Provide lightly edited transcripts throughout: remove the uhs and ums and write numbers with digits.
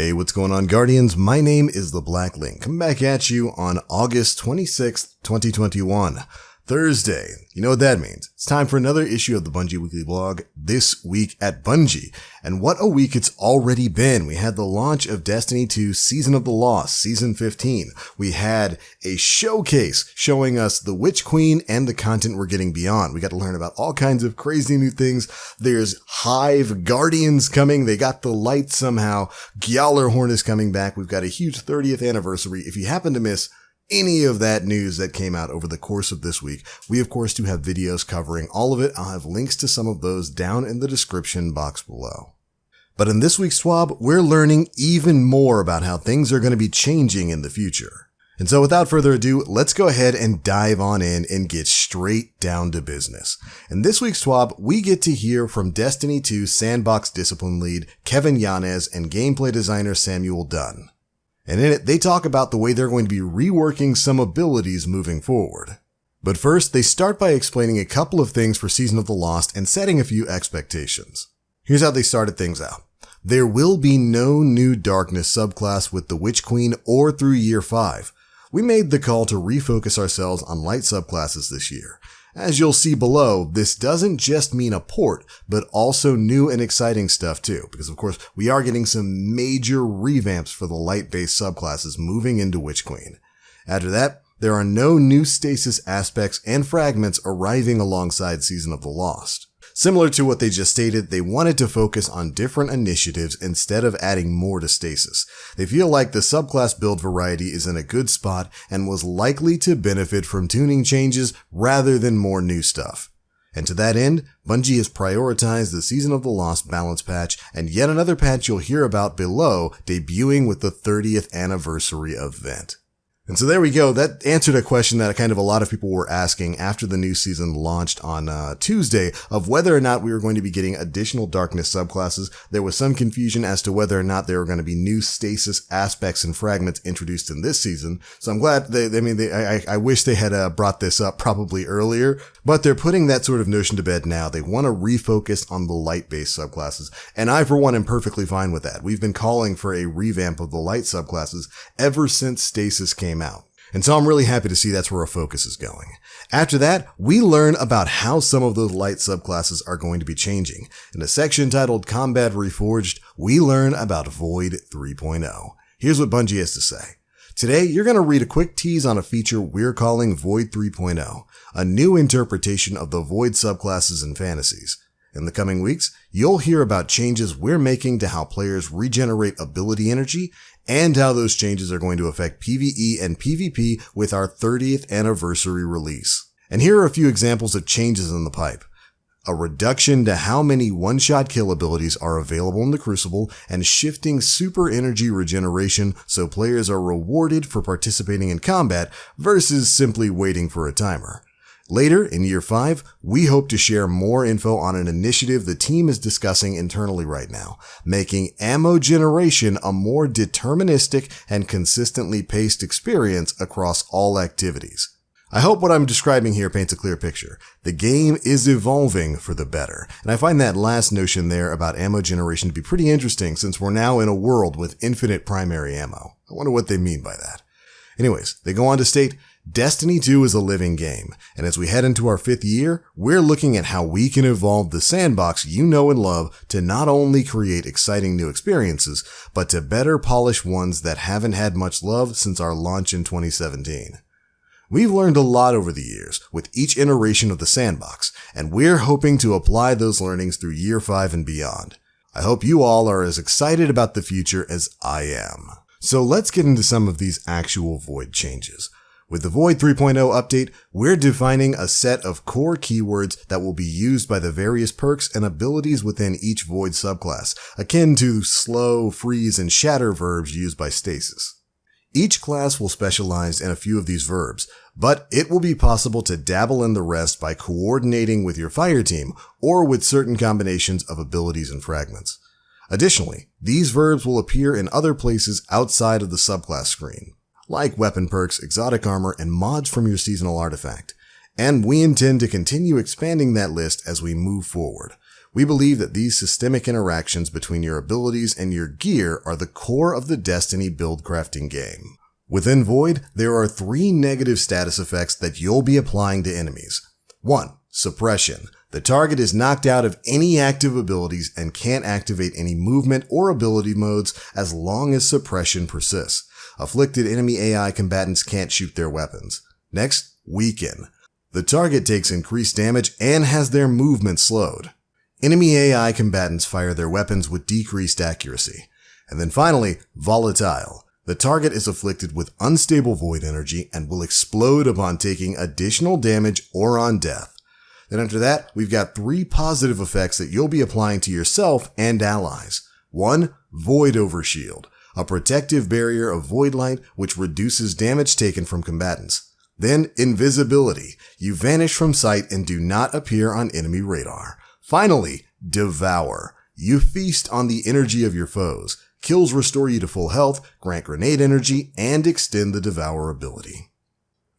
Hey, what's going on, Guardians? My name is the Black Link. Coming back at you on August 26th, 2021. Thursday. You know what that means. It's time for another issue of the Bungie Weekly Blog, This Week at Bungie. And what a week it's already been. We had the launch of Destiny 2 Season of the Lost, Season 15. We had a showcase showing us the Witch Queen and the content we're getting beyond. We got to learn about all kinds of crazy new things. There's Hive Guardians coming. They got the light somehow. Gjallarhorn is coming back. We've got a huge 30th anniversary. If you happen to miss any of that news that came out over the course of this week, we of course do have videos covering all of it. I'll have links to some of those down in the description box below. But in this week's SWAB, we're learning even more about how things are going to be changing in the future. And so without further ado, let's go ahead and dive on in and get straight down to business. In this week's SWAB, we get to hear from Destiny 2 Sandbox Discipline Lead Kevin Yanez and gameplay designer Samuel Dunn. And in it, they talk about the way they're going to be reworking some abilities moving forward. But first, they start by explaining a couple of things for Season of the Lost and setting a few expectations. Here's how they started things out. There will be no new Darkness subclass with the Witch Queen or through Year 5. We made the call to refocus ourselves on light subclasses this year. As you'll see below, this doesn't just mean a port, but also new and exciting stuff too, because of course we are getting some major revamps for the light-based subclasses moving into Witch Queen. After that, there are no new stasis aspects and fragments arriving alongside Season of the Lost. Similar to what they just stated, they wanted to focus on different initiatives instead of adding more to stasis. They feel like the subclass build variety is in a good spot and was likely to benefit from tuning changes rather than more new stuff. And to that end, Bungie has prioritized the Season of the Lost balance patch and yet another patch you'll hear about below, debuting with the 30th anniversary event. And so there we go. That answered a question that kind of a lot of people were asking after the new season launched on Tuesday of whether or not we were going to be getting additional Darkness subclasses. There was some confusion as to whether or not there were going to be new stasis aspects and fragments introduced in this season. So I'm glad I wish they had brought this up probably earlier, but they're putting that sort of notion to bed now. They want to refocus on the light-based subclasses. And I, for one, am perfectly fine with that. We've been calling for a revamp of the light subclasses ever since stasis came out. And so I'm really happy to see that's where our focus is going. After that, we learn about how some of those light subclasses are going to be changing. In a section titled Combat Reforged, we learn about Void 3.0. Here's what Bungie has to say. Today, you're going to read a quick tease on a feature we're calling Void 3.0, a new interpretation of the Void subclasses and fantasies. In the coming weeks, you'll hear about changes we're making to how players regenerate ability energy and how those changes are going to affect PvE and PvP with our 30th anniversary release. And here are a few examples of changes in the pipe. A reduction to how many one-shot kill abilities are available in the Crucible and shifting super energy regeneration so players are rewarded for participating in combat versus simply waiting for a timer. Later, in Year 5, we hope to share more info on an initiative the team is discussing internally right now, making ammo generation a more deterministic and consistently paced experience across all activities. I hope what I'm describing here paints a clear picture. The game is evolving for the better, and I find that last notion there about ammo generation to be pretty interesting since we're now in a world with infinite primary ammo. I wonder what they mean by that. Anyways, they go on to state, Destiny 2 is a living game, and as we head into our 5th year, we're looking at how we can evolve the sandbox you know and love to not only create exciting new experiences, but to better polish ones that haven't had much love since our launch in 2017. We've learned a lot over the years with each iteration of the sandbox, and we're hoping to apply those learnings through Year 5 and beyond. I hope you all are as excited about the future as I am. So let's get into some of these actual Void changes. With the Void 3.0 update, we're defining a set of core keywords that will be used by the various perks and abilities within each Void subclass, akin to slow, freeze, and shatter verbs used by stasis. Each class will specialize in a few of these verbs, but it will be possible to dabble in the rest by coordinating with your fire team or with certain combinations of abilities and fragments. Additionally, these verbs will appear in other places outside of the subclass screen, like weapon perks, exotic armor, and mods from your seasonal artifact. And we intend to continue expanding that list as we move forward. We believe that these systemic interactions between your abilities and your gear are the core of the Destiny build crafting game. Within Void, there are 3 negative status effects that you'll be applying to enemies. 1. Suppression. The target is knocked out of any active abilities and can't activate any movement or ability modes as long as suppression persists. Afflicted enemy AI combatants can't shoot their weapons. Next, Weaken. The target takes increased damage and has their movement slowed. Enemy AI combatants fire their weapons with decreased accuracy. And then finally, Volatile. The target is afflicted with unstable void energy and will explode upon taking additional damage or on death. Then after that, we've got 3 positive effects that you'll be applying to yourself and allies. 1. Void Overshield, a protective barrier of void light which reduces damage taken from combatants. Then Invisibility. You vanish from sight and do not appear on enemy radar. Finally, Devour. You feast on the energy of your foes. Kills restore you to full health, grant grenade energy, and extend the Devour ability.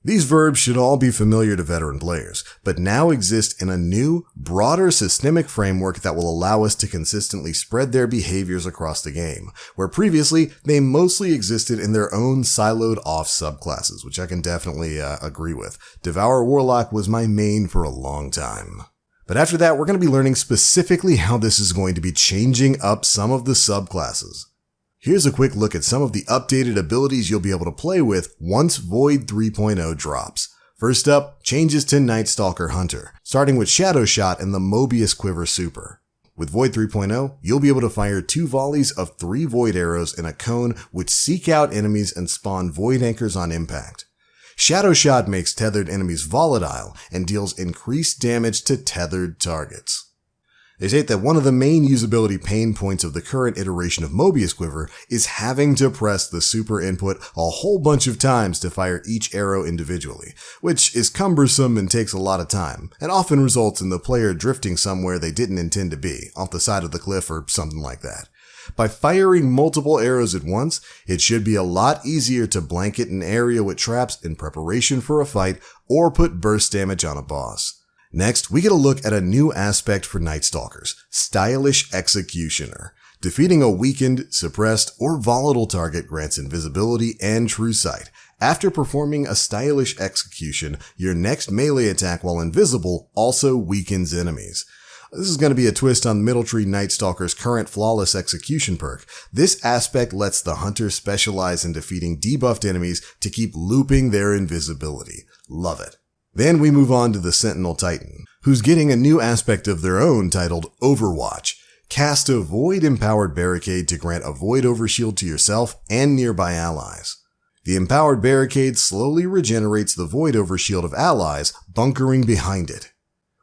These verbs should all be familiar to veteran players, but now exist in a new, broader systemic framework that will allow us to consistently spread their behaviors across the game, where previously they mostly existed in their own siloed off subclasses, which I can definitely agree with. Devour Warlock was my main for a long time. But after that, we're going to be learning specifically how this is going to be changing up some of the subclasses. Here's a quick look at some of the updated abilities you'll be able to play with once Void 3.0 drops. First up, changes to Night Stalker Hunter, starting with Shadow Shot and the Mobius Quiver Super. With Void 3.0, you'll be able to fire 2 volleys of 3 Void arrows in a cone which seek out enemies and spawn Void Anchors on impact. Shadow Shot makes tethered enemies volatile and deals increased damage to tethered targets. They state that one of the main usability pain points of the current iteration of Mobius Quiver is having to press the super input a whole bunch of times to fire each arrow individually, which is cumbersome and takes a lot of time, and often results in the player drifting somewhere they didn't intend to be, off the side of the cliff or something like that. By firing multiple arrows at once, it should be a lot easier to blanket an area with traps in preparation for a fight or put burst damage on a boss. Next, we get a look at a new aspect for Night Stalkers, Stylish Executioner. Defeating a weakened, suppressed, or volatile target grants invisibility and true sight. After performing a stylish execution, your next melee attack while invisible also weakens enemies. This is going to be a twist on Middletree Night Stalker's current Flawless Execution perk. This aspect lets the hunter specialize in defeating debuffed enemies to keep looping their invisibility. Love it. Then we move on to the Sentinel Titan, who's getting a new aspect of their own titled Overwatch. Cast a Void-empowered barricade to grant a Void Overshield to yourself and nearby allies. The empowered barricade slowly regenerates the Void Overshield of allies, bunkering behind it.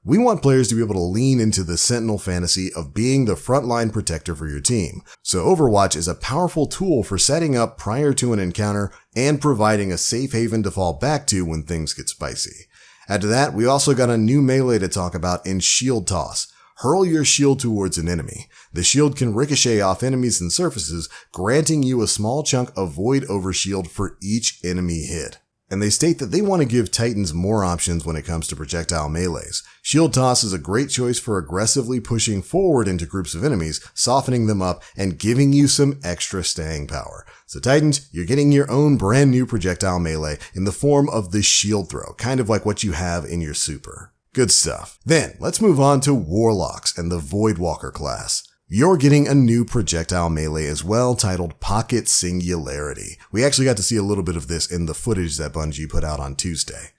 We want players to be able to lean into the Sentinel fantasy of being the frontline protector for your team, so Overwatch is a powerful tool for setting up prior to an encounter and providing a safe haven to fall back to when things get spicy. After that, we also got a new melee to talk about in Shield Toss. Hurl your shield towards an enemy. The shield can ricochet off enemies and surfaces, granting you a small chunk of Void Overshield for each enemy hit. And they state that they want to give Titans more options when it comes to projectile melees. Shield Toss is a great choice for aggressively pushing forward into groups of enemies, softening them up, and giving you some extra staying power. So Titans, you're getting your own brand new projectile melee in the form of the Shield Throw, kind of like what you have in your super. Good stuff. Then, let's move on to Warlocks and the Voidwalker class. You're getting a new projectile melee as well, titled Pocket Singularity. We actually got to see a little bit of this in the footage that Bungie put out on Tuesday.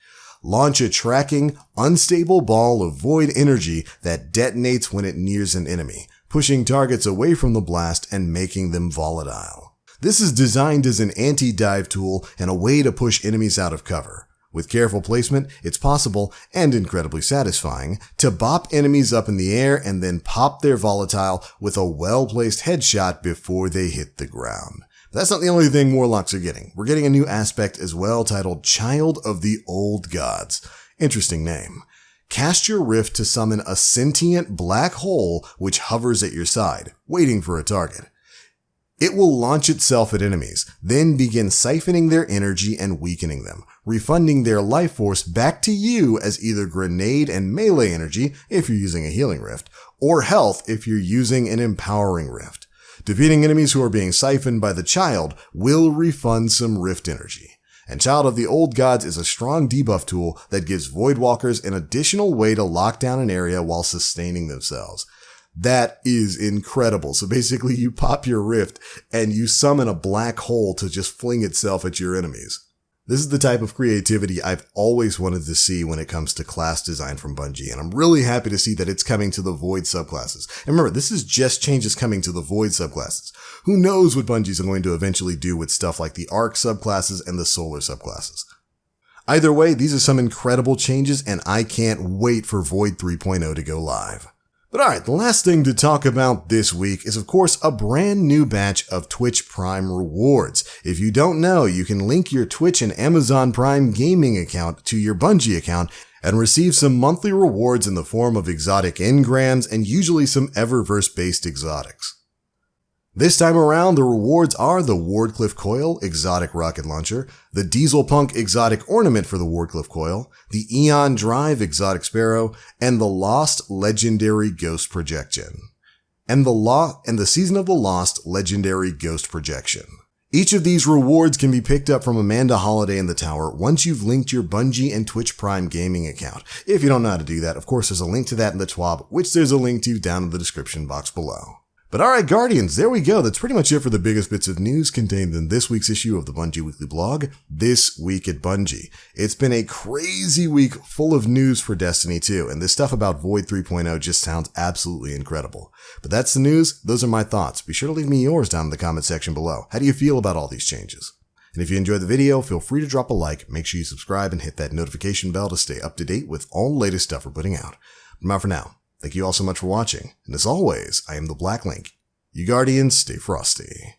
Launch a tracking, unstable ball of void energy that detonates when it nears an enemy, pushing targets away from the blast and making them volatile. This is designed as an anti-dive tool and a way to push enemies out of cover. With careful placement, it's possible, and incredibly satisfying, to bop enemies up in the air and then pop their volatile with a well-placed headshot before they hit the ground. But that's not the only thing Warlocks are getting. We're getting a new aspect as well titled Child of the Old Gods. Interesting name. Cast your rift to summon a sentient black hole which hovers at your side, waiting for a target. It will launch itself at enemies, then begin siphoning their energy and weakening them, refunding their life force back to you as either grenade and melee energy if you're using a healing rift, or health if you're using an empowering rift. Defeating enemies who are being siphoned by the Child will refund some rift energy. And Child of the Old Gods is a strong debuff tool that gives Voidwalkers an additional way to lock down an area while sustaining themselves. That is incredible. So basically you pop your rift and you summon a black hole to just fling itself at your enemies. This is the type of creativity I've always wanted to see when it comes to class design from Bungie, and I'm really happy to see that it's coming to the Void subclasses. And remember, this is just changes coming to the Void subclasses. Who knows what Bungie's going to eventually do with stuff like the Arc subclasses and the Solar subclasses. Either way, these are some incredible changes, and I can't wait for Void 3.0 to go live. But alright, the last thing to talk about this week is of course a brand new batch of Twitch Prime rewards. If you don't know, you can link your Twitch and Amazon Prime gaming account to your Bungie account and receive some monthly rewards in the form of exotic engrams and usually some Eververse-based exotics. This time around, the rewards are the Wardcliff Coil exotic rocket launcher, the Diesel Punk exotic ornament for the Wardcliff Coil, the Eon Drive exotic sparrow, and the Lost legendary ghost projection. And the Season of the Lost legendary ghost projection. Each of these rewards can be picked up from Amanda Holiday in the Tower once you've linked your Bungie and Twitch Prime gaming account. If you don't know how to do that, of course there's a link to that in the TWAB, which there's a link to down in the description box below. But alright Guardians, there we go. That's pretty much it for the biggest bits of news contained in this week's issue of the Bungie Weekly Blog, This Week at Bungie. It's been a crazy week full of news for Destiny 2, and this stuff about Void 3.0 just sounds absolutely incredible. But that's the news, those are my thoughts. Be sure to leave me yours down in the comment section below. How do you feel about all these changes? And if you enjoyed the video, feel free to drop a like, make sure you subscribe and hit that notification bell to stay up to date with all the latest stuff we're putting out. But for now, thank you all so much for watching, and as always, I am the Black Link. You Guardians, stay frosty.